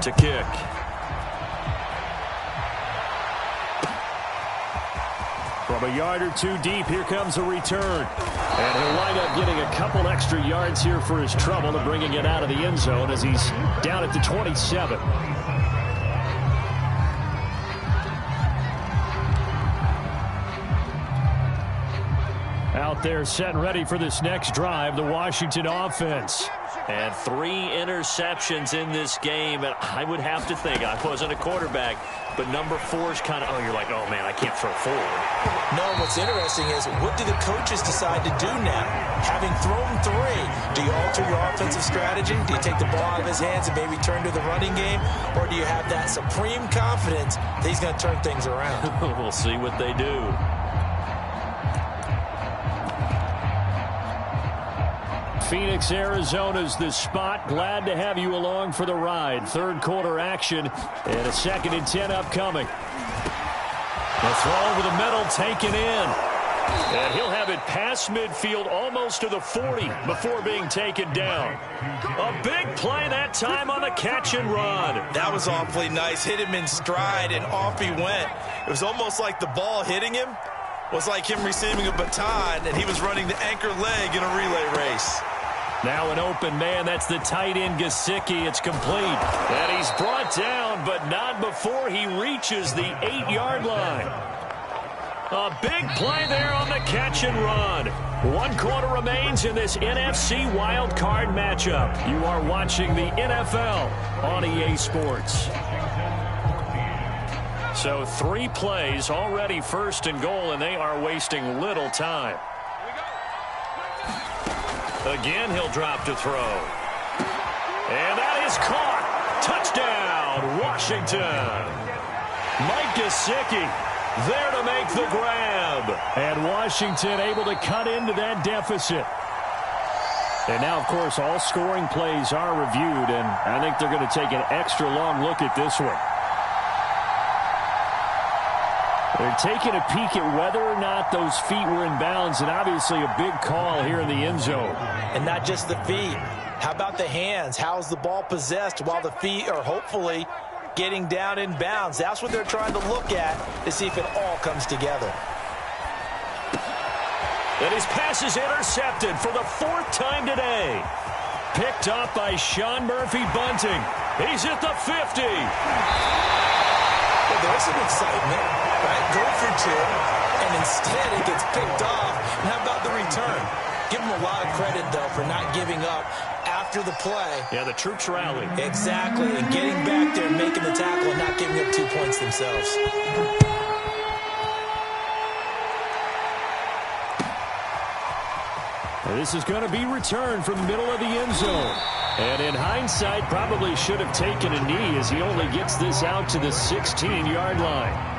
to kick. From a yard or two deep, here comes a return. And he'll wind up getting a couple extra yards here for his trouble and bringing it out of the end zone as he's down at the 27. Out there set and ready for this next drive, the Washington offense. And 3 interceptions in this game, and I would have to think, I wasn't a quarterback, but number 4 is kind of, you're like, oh man, I can't throw 4. No, what's interesting is, what do the coaches decide to do now? Having thrown 3, do you alter your offensive strategy? Do you take the ball out of his hands and maybe turn to the running game? Or do you have that supreme confidence that he's going to turn things around? We'll see what they do. Phoenix, Arizona's the spot. Glad to have you along for the ride. Third quarter action and a 2nd and 10 upcoming. The throw over the middle taken in. And he'll have it past midfield almost to the 40 before being taken down. A big play that time on the catch and run. That was awfully nice. Hit him in stride and off he went. It was almost like the ball hitting him was like him receiving a baton and he was running the anchor leg in a relay race. Now an open man. That's the tight end, Gesicki. It's complete. And he's brought down, but not before he reaches the 8-yard line. A big play there on the catch and run. 1 quarter remains in this NFC wild card matchup. You are watching the NFL on EA Sports. So 3 plays already 1st and goal, and they are wasting little time. Again, he'll drop to throw. And that is caught. Touchdown, Washington. Mike Gesicki there to make the grab. And Washington able to cut into that deficit. And now, of course, all scoring plays are reviewed, and I think they're going to take an extra long look at this one. They're taking a peek at whether or not those feet were in bounds, and obviously a big call here in the end zone. And not just the feet. How about the hands? How's the ball possessed while the feet are hopefully getting down in bounds? That's what they're trying to look at to see if it all comes together. And his pass is intercepted for the 4th time today. Picked up by Sean Murphy-Bunting. He's at the 50. Well, there's some excitement, right? Go for 2, and instead it gets picked off. And how about the return? Give him a lot of credit, though, for not giving up after the play. Yeah, the troops rallied. Exactly, and getting back there and making the tackle and not giving up 2 points themselves. This is going to be returned from the middle of the end zone. And in hindsight, probably should have taken a knee as he only gets this out to the 16-yard line.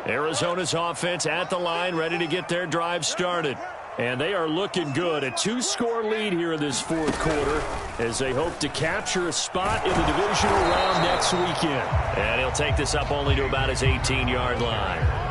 Arizona's offense at the line, ready to get their drive started. And they are looking good. A 2-score lead here in this 4th quarter as they hope to capture a spot in the divisional round next weekend. And he'll take this up only to about his 18-yard line.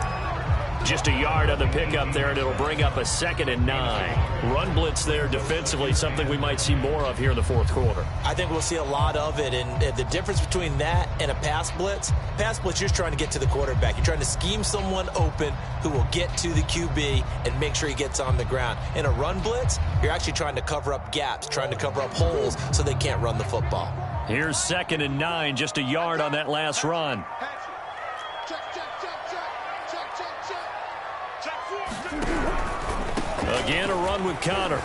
Just a yard on the pickup there, and it'll bring up a 2nd and 9. Run blitz there defensively, something we might see more of here in the 4th quarter. I think we'll see a lot of it, and the difference between that and a pass blitz, you're just trying to get to the quarterback. You're trying to scheme someone open who will get to the QB and make sure he gets on the ground. In a run blitz, you're actually trying to cover up gaps, trying to cover up holes so they can't run the football. Here's 2nd and 9, just a yard on that last run. Again, a run with Connor.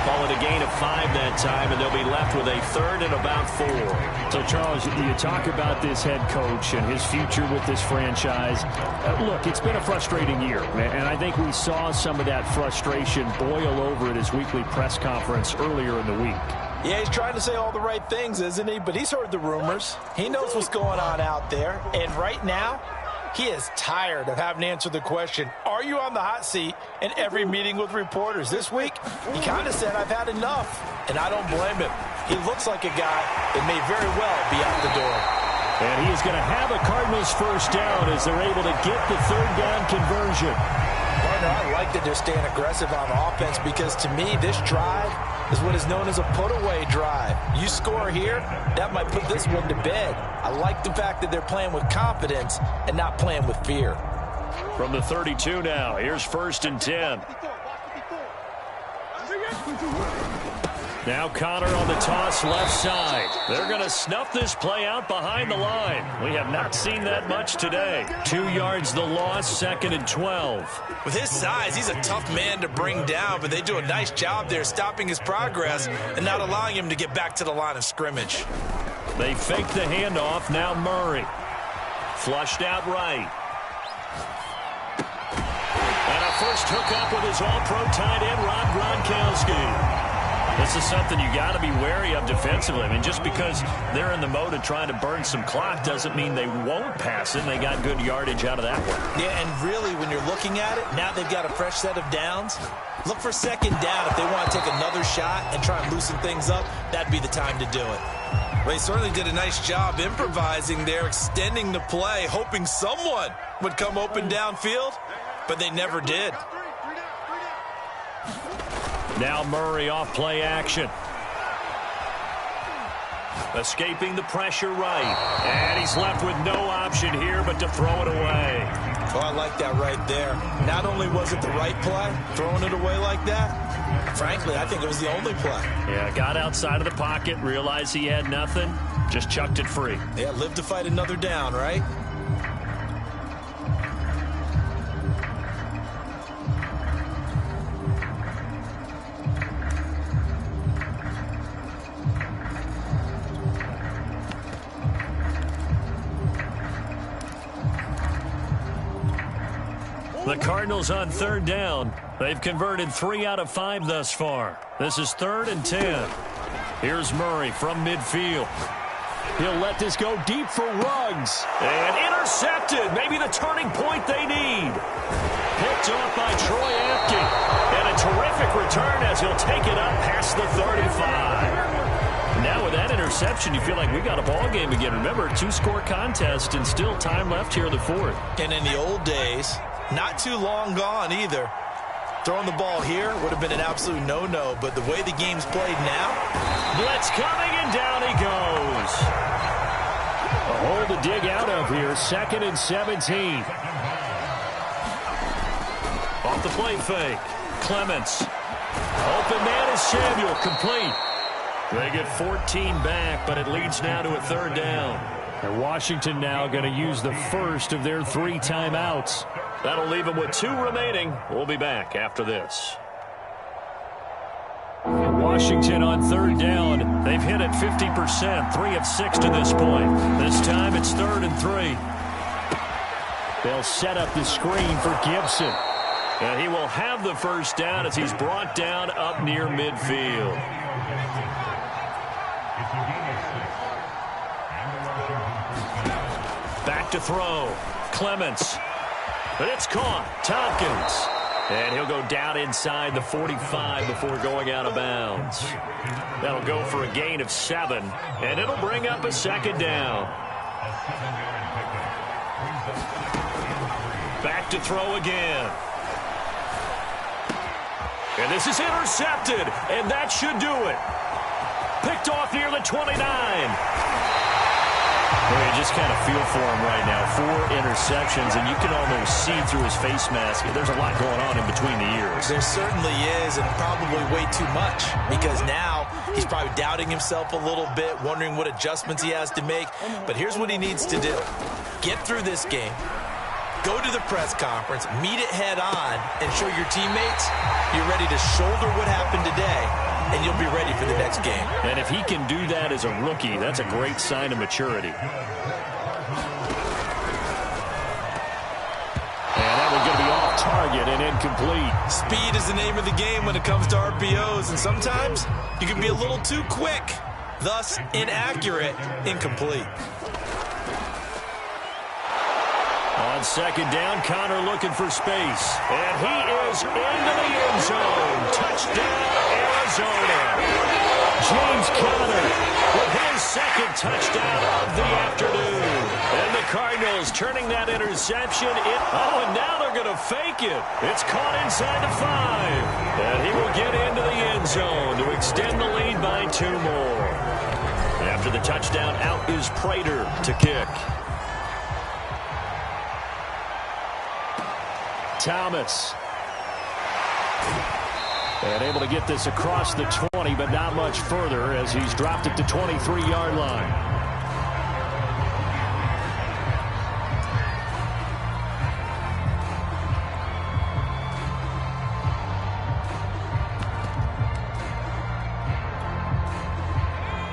Call it a gain of 5 that time, and they'll be left with a 3rd and about 4. So, Charles, you talk about this head coach and his future with this franchise. Look, it's been a frustrating year, and I think we saw some of that frustration boil over at his weekly press conference earlier in the week. Yeah, he's trying to say all the right things, isn't he? But he's heard the rumors. He knows what's going on out there. And right now, He is tired of having to answer the question, are you on the hot seat, in every meeting with reporters. This week, he kind of said, I've had enough, and I don't blame him. He looks like a guy that may very well be out the door. And he is going to have a Cardinals first down as they're able to get the third down conversion. Partner, I like that they're staying aggressive on offense because, to me, this drive is what is known as a put-away drive. You score here, that might put this one to bed. I like the fact that they're playing with confidence and not playing with fear. From the 32 now, here's 1st and 10. Now Connor on the toss left side. They're going to snuff this play out behind the line. We have not seen that much today. 2 yards the loss, 2nd and 12. With his size, he's a tough man to bring down, but they do a nice job there stopping his progress and not allowing him to get back to the line of scrimmage. They fake the handoff. Now Murray. Flushed out right. And a first hookup with his all-pro tight end, Rob Gronkowski. This is something you got to be wary of defensively. I mean, just because they're in the mode of trying to burn some clock doesn't mean they won't pass it. They got good yardage out of that one. Yeah, and really, when you're looking at it, now they've got a fresh set of downs. Look for 2nd down. If they want to take another shot and try and loosen things up, that'd be the time to do it. Well, he certainly did a nice job improvising there, extending the play, hoping someone would come open downfield, but they never did. Now Murray off play action. Escaping the pressure right. And he's left with no option here but to throw it away. Oh, I like that right there. Not only was it the right play, throwing it away like that, frankly, I think it was the only play. Yeah, got outside of the pocket, realized he had nothing, just chucked it free. Yeah, live to fight another down, right? The Cardinals on 3rd down. They've converted 3 out of 5 thus far. This is 3rd and 10. Here's Murray from midfield. He'll let this go deep for Ruggs. And intercepted. Maybe the turning point they need. Picked off by Troy Apke. And a terrific return as he'll take it up past the 35. Now with that interception, you feel like we got a ball game again. Remember, 2-score contest and still time left here in the 4th. And in the old days, not too long gone either, throwing the ball here would have been an absolute no-no, but the way the game's played now, blitz coming, and down he goes. A hole to dig out of here, 2nd and 17. Off the play fake, Clements. Open man is Samuel, complete. They get 14 back, but it leads now to a 3rd down. And Washington now going to use the first of their 3 timeouts. That'll leave them with 2 remaining. We'll be back after this. Washington on 3rd down. They've hit it 50%, 3 of 6 to this point. This time it's 3rd and 3. They'll set up the screen for Gibson. And he will have the first down as he's brought down up near midfield. Back to throw. Clements. But it's caught. Tompkins. And he'll go down inside the 45 before going out of bounds. That'll go for a gain of 7. And it'll bring up a 2nd down. Back to throw again. And this is intercepted. And that should do it. Picked off near the 29. Well, you just kind of feel for him right now. 4 interceptions, and you can almost see through his face mask. There's a lot going on in between the ears. There certainly is, and probably way too much, because now he's probably doubting himself a little bit, wondering what adjustments he has to make. But here's what he needs to do. Get through this game, go to the press conference, meet it head on, and show your teammates you're ready to shoulder what happened today, and you'll be ready for the next game. And if he can do that as a rookie, that's a great sign of maturity. And that one's going to be off target and incomplete. Speed is the name of the game when it comes to RPOs, and sometimes you can be a little too quick, thus inaccurate, incomplete. On On second down, Connor looking for space. And he is into the end zone. Touchdown, Arizona. James Conner with his second touchdown of the afternoon. And the Cardinals turning that interception in. Oh, and now they're going to fake it. It's caught inside the 5. And he will get into the end zone to extend the lead by 2 more. After the touchdown, out is Prater to kick. Thomas. And able to get this across the 20, but not much further as he's dropped it to 23-yard line.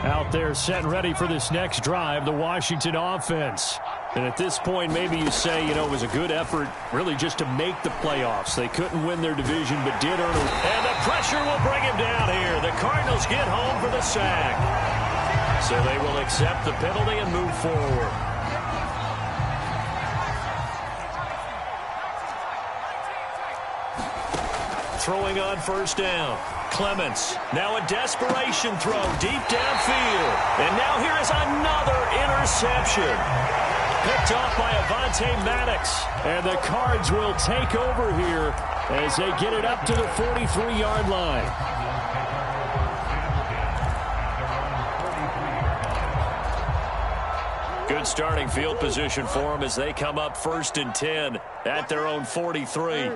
Out there set and ready for this next drive, the Washington offense. And at this point, maybe you say, you know, it was a good effort really just to make the playoffs. They couldn't win their division, but did earn it. And the pressure will bring him down here. The Cardinals get home for the sack. So they will accept the penalty and move forward. Throwing on first down. Clements, now a desperation throw deep downfield. And now here is another interception. Picked off by Avonte Maddox. And the Cards will take over here as they get it up to the 43-yard line. Good starting field position for them as they come up 1st and 10 at their own 43.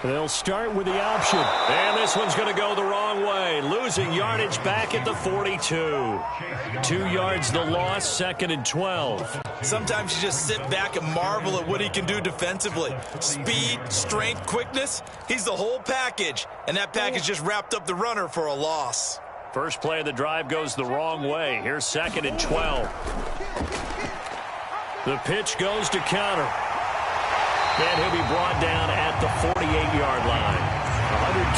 They'll start with the option. And this one's going to go the wrong way. Losing yardage back at the 42. 2 yards the loss, 2nd and 12. Sometimes you just sit back and marvel at what he can do defensively. Speed, strength, quickness. He's the whole package. And that package just wrapped up the runner for a loss. First play of the drive goes the wrong way. Here's 2nd and 12. The pitch goes to Connor. And he'll be brought down at the 48-yard line.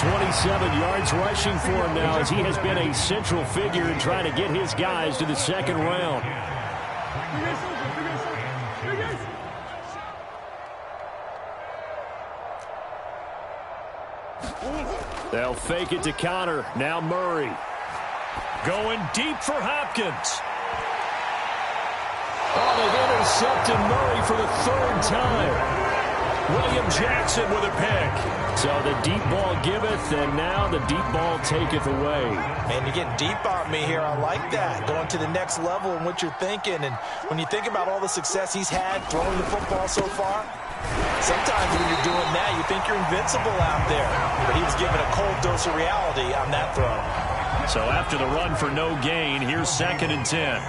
127 yards rushing for him now as he has been a central figure in trying to get his guys to the 2nd round. They'll fake it to Connor. Now Murray. Going deep for Hopkins. Oh, they've intercepted Murray for the 3rd time. William Jackson with a pick. So the deep ball giveth, and now the deep ball taketh away. Man, you're getting deep on me here. I like that. Going to the next level in what you're thinking. And when you think about all the success he's had throwing the football so far, sometimes when you're doing that, you think you're invincible out there. But he was given a cold dose of reality on that throw. So after the run for no gain, here's 2nd and 10.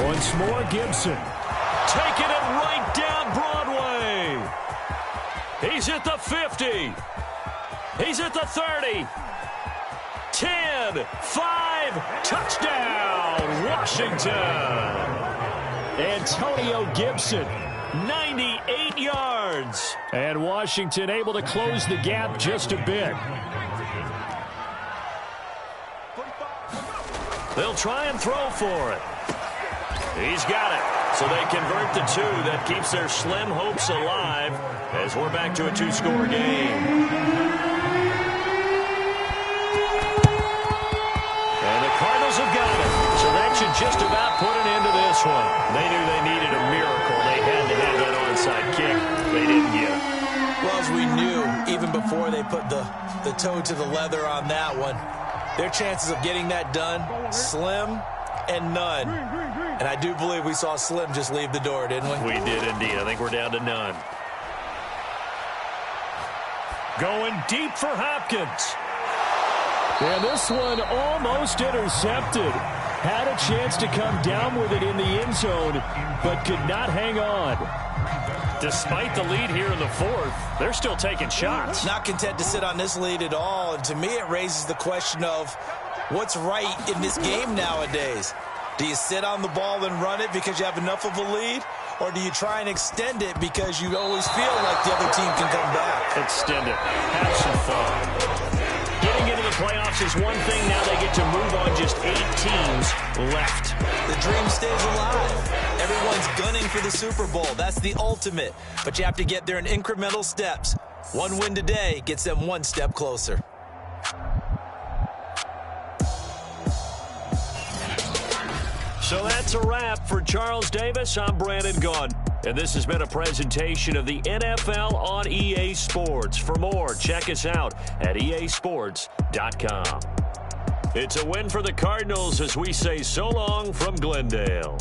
Once more, Gibson. Taking it right down Broadway. He's at the 50. He's at the 30. 10, 5, touchdown, Washington. Antonio Gibson, 98 yards. And Washington able to close the gap just a bit. They'll try and throw for it. He's got it. So they convert the 2. That keeps their slim hopes alive as we're back to a 2-score game. And the Cardinals have got it. So that should just about put an end to this one. They knew they needed a miracle. They had to have that onside kick. They didn't get it. Well, as we knew, even before they put the toe to the leather on that one, their chances of getting that done, slim and none. And I do believe we saw Slim just leave the door, didn't we? We did indeed. I think we're down to none. Going deep for Hopkins. And this one almost intercepted. Had a chance to come down with it in the end zone, but could not hang on. Despite the lead here in the 4th, they're still taking shots. Not content to sit on this lead at all. And to me, it raises the question of what's right in this game nowadays. Do you sit on the ball and run it because you have enough of a lead? Or do you try and extend it because you always feel like the other team can come back? Extend it. Have some fun. Getting into the playoff loss is one thing. Now they get to move on. Just 8 teams left. The dream stays alive. Everyone's gunning for the Super Bowl. That's the ultimate. But you have to get there in incremental steps. One win today gets them one step closer. So that's a wrap for Charles Davis. I'm Brandon Gunn. And this has been a presentation of the NFL on EA Sports. For more, check us out at easports.com. It's a win for the Cardinals as we say so long from Glendale.